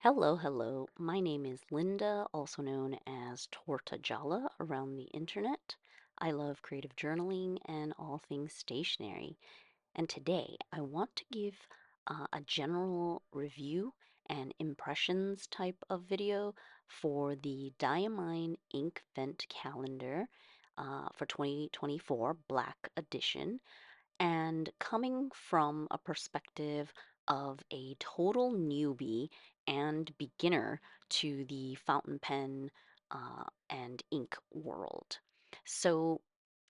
Hello, hello. My name is Linda, also known as Tortajala around the internet. I love creative journaling and all things stationery. And today I want to give a general review and impressions type of video for the Diamine Inkvent calendar for 2024 Black Edition. And coming from a perspective of a total newbie and beginner to the fountain pen and ink world. So,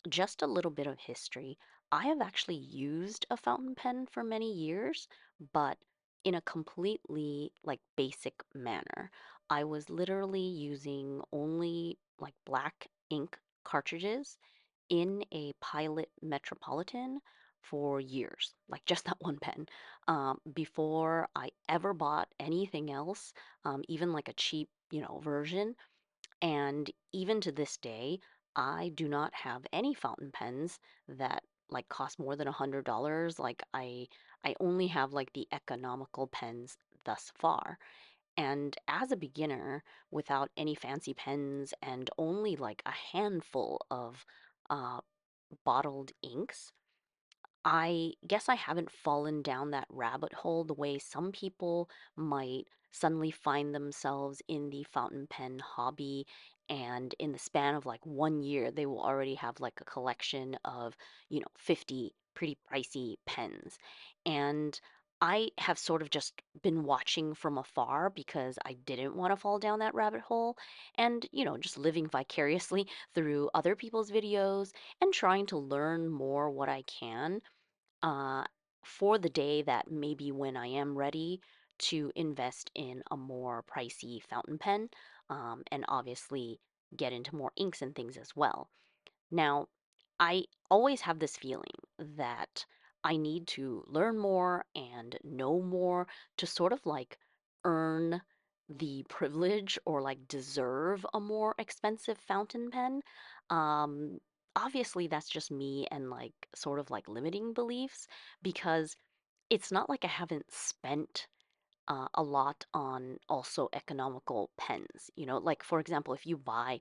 just a little bit of history. I have actually used a fountain pen for many years, but in a completely like basic manner. I was literally using only like black ink cartridges in a Pilot Metropolitan for years, like just that one pen, before I ever bought anything else, even like a cheap, version. And even to this day, I do not have any fountain pens that like cost more than $100. Like I only have like the economical pens thus far. And as a beginner, without any fancy pens and only like a handful of uh, bottled inks, I guess I haven't fallen down that rabbit hole the way some people might suddenly find themselves in the fountain pen hobby. And in the span of like 1 year, they will already have like a collection of, 50 pretty pricey pens. And I have sort of just been watching from afar because I didn't want to fall down that rabbit hole and, just living vicariously through other people's videos and trying to learn more what I can uh, for the day that maybe when I am ready to invest in a more pricey fountain pen, and obviously get into more inks and things as well. Now, I always have this feeling that I need to learn more and know more to sort of like earn the privilege or like deserve a more expensive fountain pen. Um, Obviously, that's just me and like sort of like limiting beliefs because it's not like I haven't spent a lot on also economical pens. Like for example, if you buy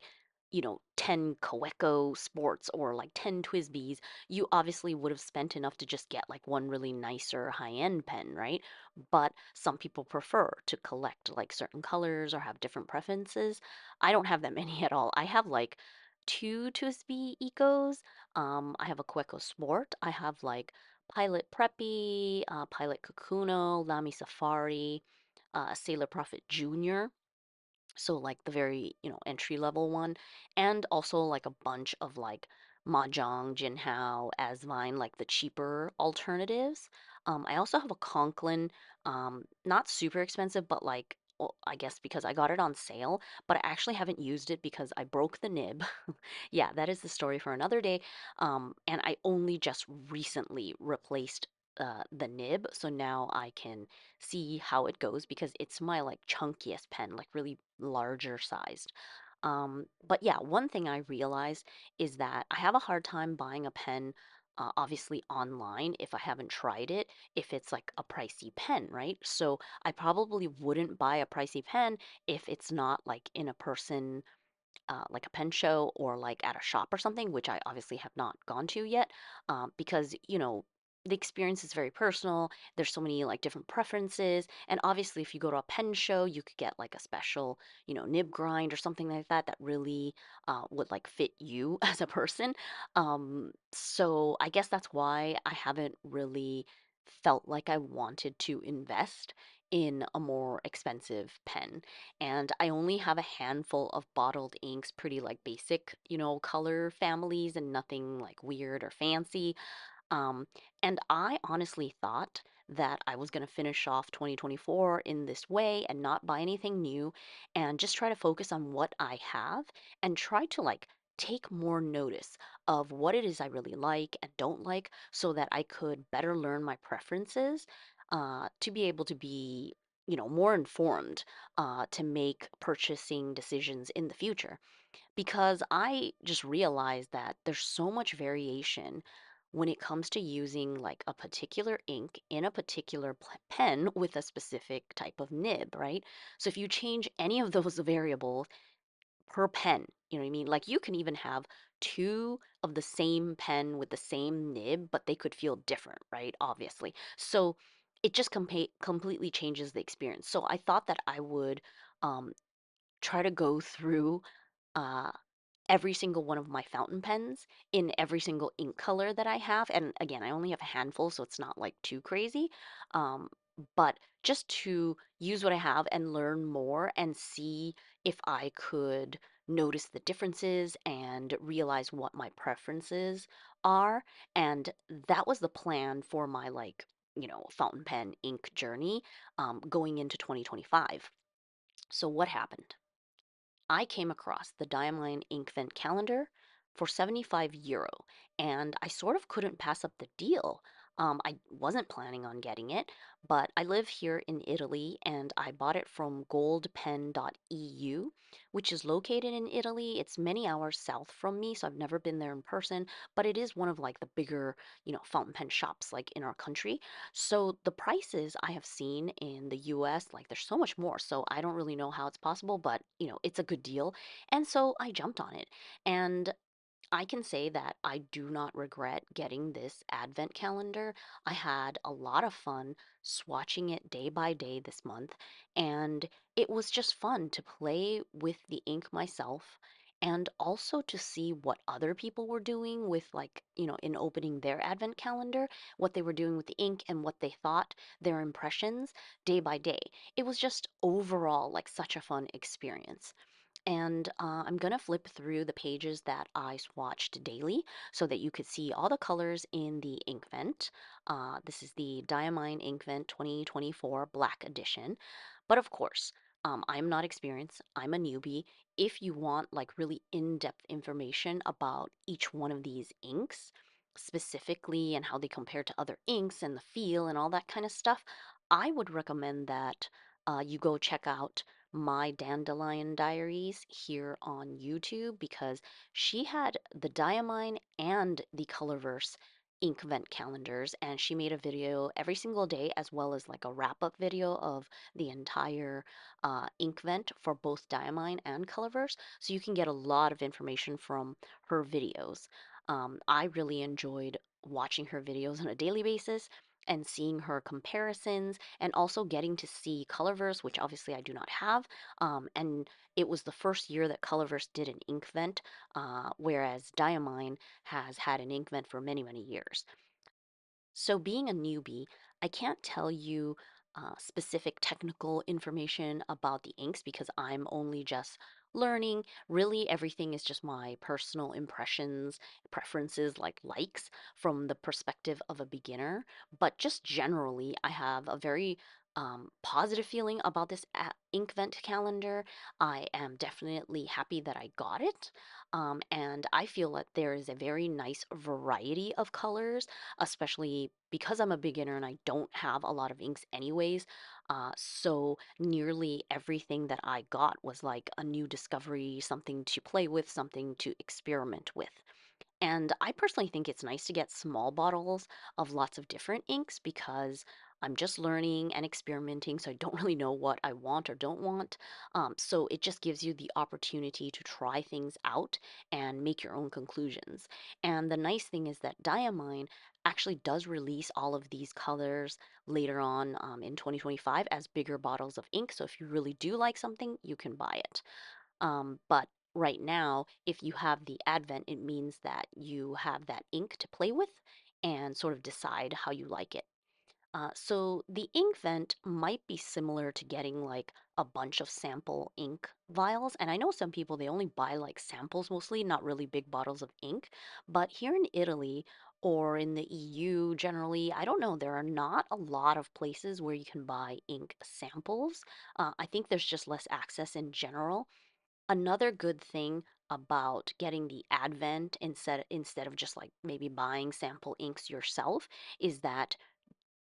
10 Coeco Sports or like 10 Twisbees, you obviously would have spent enough to just get like one really nicer high-end pen, right? But some people prefer to collect like certain colors or have different preferences. I don't have that many at all. I have like two Twisby Ecos. I have a Coeco Sport. I have like Pilot Preppy, Pilot Kakuno, Lamy Safari, Sailor Prophet Jr. So like the very, entry level one, and also like a bunch of like Mahjong, Jinhao, Asvine, like the cheaper alternatives. I also have a Conklin, not super expensive, but like well, I guess because I got it on sale, but I actually haven't used it because I broke the nib. Yeah, that is the story for another day. And I only just recently replaced the nib, so now I can see how it goes because it's my like chunkiest pen, like really larger sized. But yeah, one thing I realized is that I have a hard time buying a pen, obviously online if I haven't tried it, if it's like a pricey pen, right? So I probably wouldn't buy a pricey pen if it's not like in a person like a pen show or like at a shop or something, which I obviously have not gone to yet, because the experience is very personal. There's so many like different preferences, and obviously, if you go to a pen show, you could get like a special, nib grind or something like that that really would like fit you as a person. So I guess that's why I haven't really felt like I wanted to invest in a more expensive pen, and I only have a handful of bottled inks, pretty like basic, color families and nothing like weird or fancy. Um, and I honestly thought that I was going to finish off 2024 in this way and not buy anything new and just try to focus on what I have and try to like take more notice of what it is I really like and don't like so that I could better learn my preferences to be able to be, more informed to make purchasing decisions in the future because I just realized that there's so much variation when it comes to using like a particular ink in a particular pen with a specific type of nib, right? So if you change any of those variables per pen, you know what I mean? Like you can even have two of the same pen with the same nib, but they could feel different, right? Obviously. So it just completely changes the experience. So I thought that I would um, try to go through uh, every single one of my fountain pens in every single ink color that I have. And again, I only have a handful, so it's not like too crazy. Um, but just to use what I have and learn more and see if I could notice the differences and realize what my preferences are. And that was the plan for my like, fountain pen ink journey going into 2025. So what happened? I came across the Diamine Inkvent calendar for €75, and I sort of couldn't pass up the deal. I wasn't planning on getting it, but I live here in Italy and I bought it from goldpen.eu, which is located in Italy. It's many hours south from me, so I've never been there in person, but it is one of like the bigger, fountain pen shops like in our country. So the prices I have seen in the US, like there's so much more. So I don't really know how it's possible, but it's a good deal. And so I jumped on it. And I can say that I do not regret getting this advent calendar. I had a lot of fun swatching it day by day this month, and it was just fun to play with the ink myself and also to see what other people were doing with, like, in opening their advent calendar, what they were doing with the ink and what they thought, their impressions day by day. It was just overall like such a fun experience. And I'm going to flip through the pages that I swatched daily so that you could see all the colors in the Inkvent. This is the Diamine Inkvent 2024 Black Edition. But of course, I'm not experienced. I'm a newbie. If you want like really in-depth information about each one of these inks, specifically and how they compare to other inks and the feel and all that kind of stuff, I would recommend that you go check out my Dandelion Diaries here on YouTube because she had the Diamine and the Colorverse Inkvent calendars, and she made a video every single day as well as like a wrap up video of the entire Inkvent for both Diamine and Colorverse. So you can get a lot of information from her videos. I really enjoyed watching her videos on a daily basis and seeing her comparisons and also getting to see Colorverse, which obviously I do not have. And it was the first year that Colorverse did an Inkvent, whereas Diamine has had an Inkvent for many, many years. So, being a newbie, I can't tell you specific technical information about the inks because I'm only just learning. Really, everything is just my personal impressions, preferences, like likes from the perspective of a beginner. But just generally, I have a very positive feeling about this Inkvent calendar. I am definitely happy that I got it. And I feel that there is a very nice variety of colors, especially because I'm a beginner and I don't have a lot of inks anyways. So nearly everything that I got was like a new discovery, something to play with, something to experiment with. And I personally think it's nice to get small bottles of lots of different inks because I'm just learning and experimenting, so I don't really know what I want or don't want. So it just gives you the opportunity to try things out and make your own conclusions. And the nice thing is that Diamine actually does release all of these colors later on in 2025 as bigger bottles of ink. So if you really do like something, you can buy it. But right now, if you have the Advent, it means that you have that ink to play with and sort of decide how you like it. So the ink vent might be similar to getting like a bunch of sample ink vials. And I know some people, they only buy like samples mostly, not really big bottles of ink. But here in Italy or in the EU generally, I don't know, there are not a lot of places where you can buy ink samples. I think there's just less access in general. Another good thing about getting the Advent instead of just like maybe buying sample inks yourself is that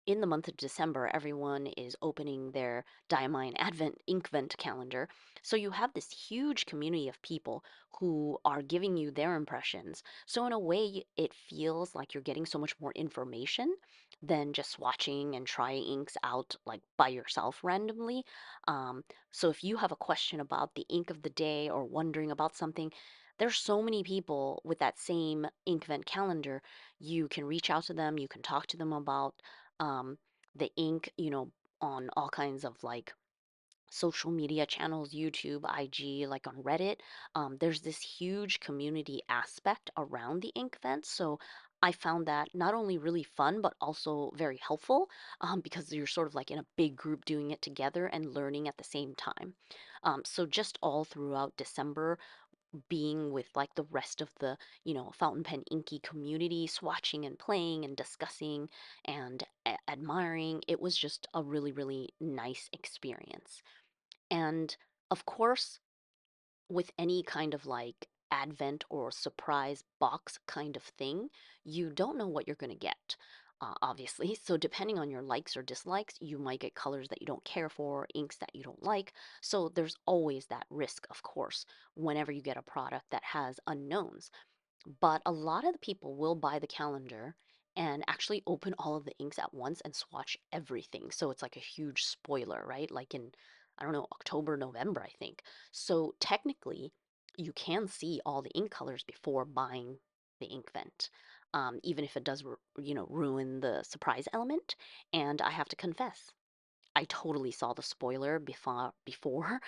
in the month of December, everyone is opening their Diamine Advent Inkvent calendar. So you have this huge community of people who are giving you their impressions. So in a way, it feels like you're getting so much more information than just swatching and trying inks out like by yourself randomly. Um, so if you have a question about the ink of the day or wondering about something, there's so many people with that same Inkvent calendar. You can reach out to them, you can talk to them about um, the ink, on all kinds of like social media channels, YouTube, IG, like on Reddit. There's this huge community aspect around the ink vent. So I found that not only really fun, but also very helpful because you're sort of like in a big group doing it together and learning at the same time. So just all throughout December, being with like the rest of the fountain pen inky community, swatching and playing and discussing and admiring, it was just a really really nice experience. And of course, with any kind of like advent or surprise box kind of thing, you don't know what you're going to get. Obviously, so depending on your likes or dislikes, you might get colors that you don't care for, inks that you don't like. So there's always that risk, of course, whenever you get a product that has unknowns. But a lot of the people will buy the calendar and actually open all of the inks at once and swatch everything. So it's like a huge spoiler, right? Like in, I don't know, October, November, I think. So technically, you can see all the ink colors before buying the ink vent, even if it does, ruin the surprise element. And I have to confess, I totally saw the spoiler before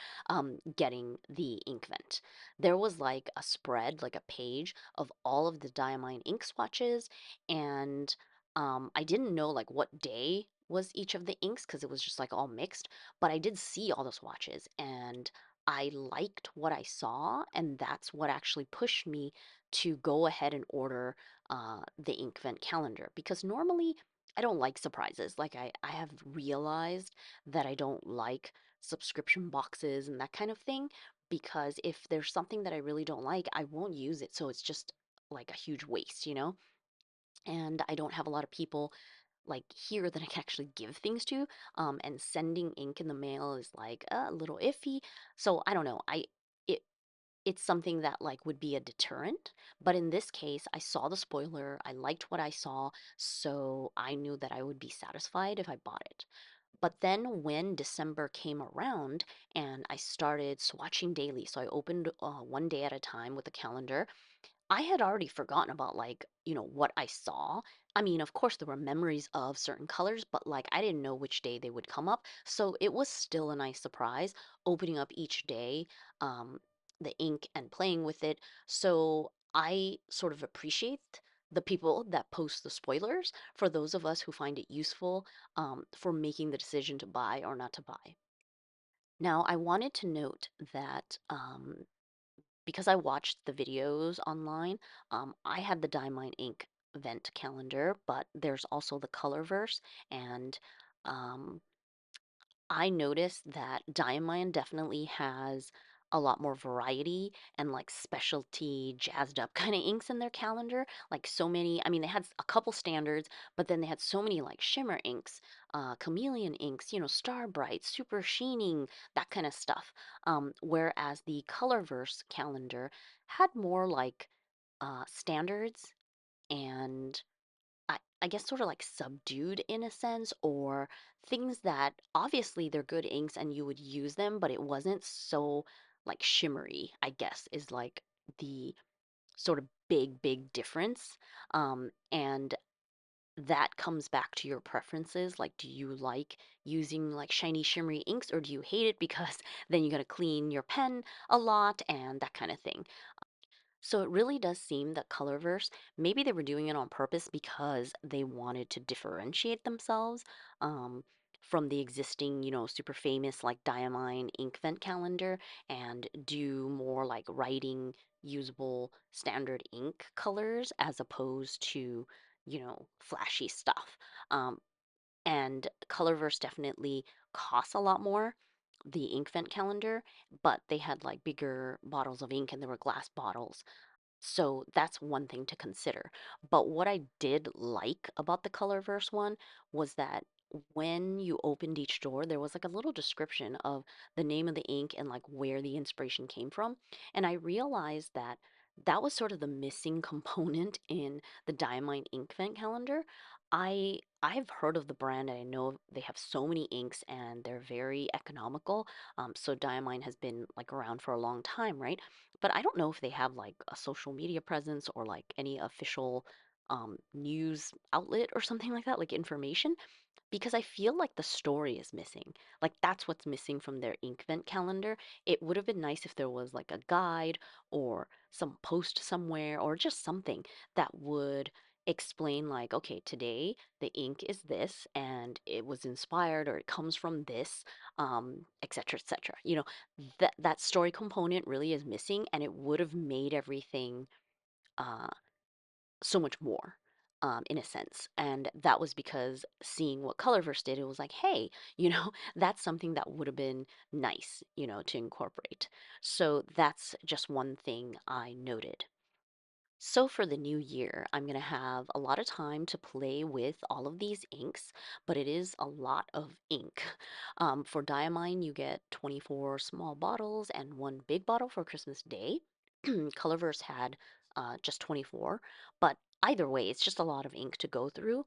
getting the ink vent. There was like a spread, like a page of all of the Diamine ink swatches, and I didn't know like what day was each of the inks because it was just like all mixed. But I did see all the swatches, and I liked what I saw, and that's what actually pushed me to go ahead and order the ink vent calendar because normally I don't like surprises. Like I have realized that I don't like subscription boxes and that kind of thing because if there's something that I really don't like, I won't use it. So it's just like a huge waste. And I don't have a lot of people like here that I can actually give things to. And sending ink in the mail is like a little iffy. So I don't know. It it's something that like would be a deterrent, but in this case I saw the spoiler, I liked what I saw, so I knew that I would be satisfied if I bought it. But then when December came around and I started swatching daily, so I opened one day at a time with a calendar, I had already forgotten about like, what I saw. I mean, of course there were memories of certain colors, but like I didn't know which day they would come up. So it was still a nice surprise opening up each day, um, the ink and playing with it. So I sort of appreciate the people that post the spoilers for those of us who find it useful for making the decision to buy or not to buy. Now, I wanted to note that because I watched the videos online, I had the Diamine Ink Vent calendar, but there's also the Colorverse, and um, I noticed that Diamine definitely has a lot more variety and like specialty jazzed up kind of inks in their calendar. Like so many, I mean, they had a couple standards, but then they had so many like shimmer inks, chameleon inks, star bright, super sheening, that kind of stuff. Whereas the Colorverse calendar had more like standards and I guess sort of like subdued in a sense, or things that obviously they're good inks and you would use them, but it wasn't so like shimmery, I guess, is like the sort of big difference. And that comes back to your preferences. Like, do you like using like shiny, shimmery inks, or do you hate it because then you got to clean your pen a lot and that kind of thing? So it really does seem that Colorverse, maybe they were doing it on purpose because they wanted to differentiate themselves um, from the existing, super famous like Diamine Inkvent calendar and do more like writing usable standard ink colors as opposed to, flashy stuff. Um, and Colorverse definitely costs a lot more, the Inkvent calendar, but they had like bigger bottles of ink and they were glass bottles. So that's one thing to consider. But what I did like about the Colorverse one was that when you opened each door, there was like a little description of the name of the ink and like where the inspiration came from. And I realized that that was sort of the missing component in the Diamine Inkvent calendar. I've heard of the brand and I know they have so many inks and they're very economical. So Diamine has been like around for a long time, right? But I don't know if they have like a social media presence or like any official news outlet or something like that, like information, because I feel like the story is missing. Like that's what's missing from their Inkvent calendar. It would have been nice if there was like a guide or some post somewhere or just something that would explain like, okay, today the ink is this and it was inspired or it comes from this, et cetera, et cetera. That story component really is missing and it would have made everything uh so much more, in a sense. And that was because seeing what Colorverse did, it was like, hey, that's something that would have been nice, to incorporate. So that's just one thing I noted. So for the new year, I'm going to have a lot of time to play with all of these inks, but it is a lot of ink. For Diamine, you get 24 small bottles and one big bottle for Christmas Day. Colorverse had just 24, but either way, it's just a lot of ink to go through,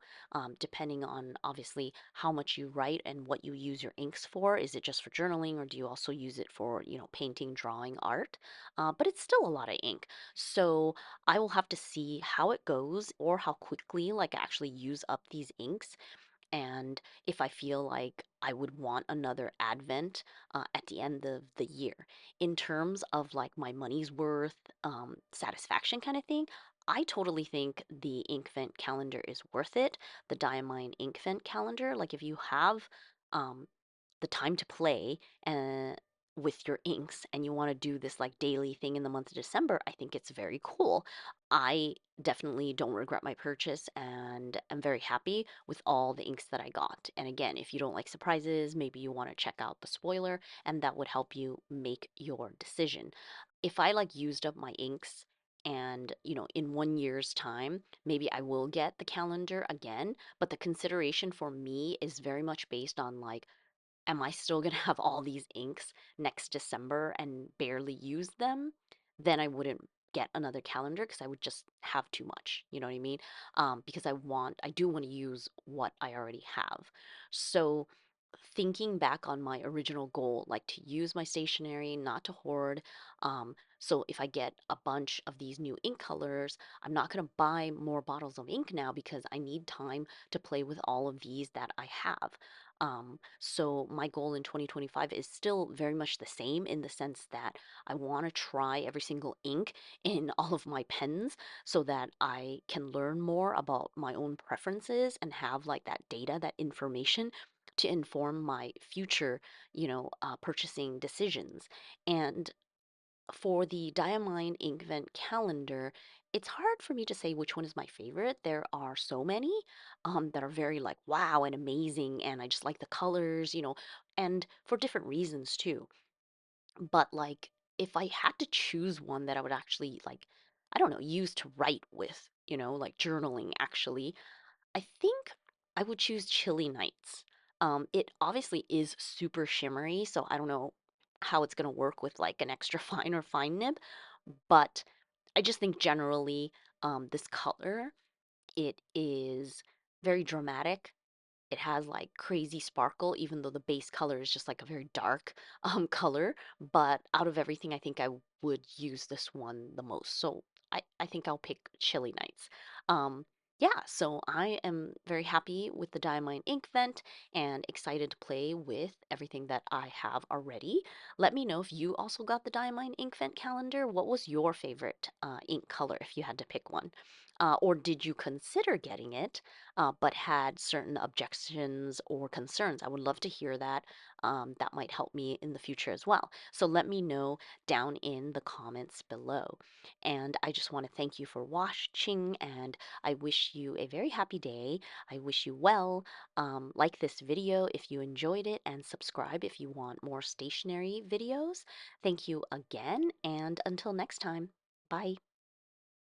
depending on obviously how much you write and what you use your inks for. Is it just for journaling or do you also use it for, painting, drawing, art? But it's still a lot of ink. So I will have to see how it goes or how quickly like I actually use up these inks and if I feel like I would want another advent at the end of the year. In terms of like my money's worth satisfaction kind of thing, I totally think the Inkvent calendar is worth it. The Diamine Inkvent calendar, like if you have um, the time to play with your inks and you want to do this like daily thing in the month of December, I think it's very cool. I definitely don't regret my purchase and I'm very happy with all the inks that I got. And again, if you don't like surprises, maybe you want to check out the spoiler and that would help you make your decision. If I like used up my inks and, in 1 year's time, maybe I will get the calendar again, but the consideration for me is very much based on like am I still going to have all these inks next December and barely use them? Then I wouldn't get another calendar because I would just have too much. You know what I mean? Because I do want to use what I already have. So, thinking back on my original goal, like to use my stationery, not to hoard. So, if I get a bunch of these new ink colors, I'm not going to buy more bottles of ink now because I need time to play with all of these that I have. So my goal in 2025 is still very much the same in the sense that I want to try every single ink in all of my pens so that I can learn more about my own preferences and have like that data, that information to inform my future, purchasing decisions. And for the Diamine Inkvent calendar, it's hard for me to say which one is my favorite. There are so many that are very like wow and amazing, and I just like the colors, and for different reasons too. But like, if I had to choose one that I would actually like, I don't know, use to write with, like journaling actually, I think I would choose Chilly Nights. It obviously is super shimmery, so I don't know how it's gonna work with like an extra fine or fine nib, but I just think generally, this color, it is very dramatic. It has like crazy sparkle, even though the base color is just like a very dark color. But out of everything, I think I would use this one the most. So I think I'll pick Chilly Nights. Um, yeah, so I am very happy with the Diamine Ink Vent and excited to play with everything that I have already. Let me know if you also got the Diamine Ink Vent calendar. What was your favorite ink color if you had to pick one? Or did you consider getting it? But had certain objections or concerns. I would love to hear that. That might help me in the future as well. So let me know down in the comments below. And I just want to thank you for watching, and I wish you a very happy day. I wish you well. Like this video if you enjoyed it, and subscribe if you want more stationery videos. Thank you again, and until next time, bye.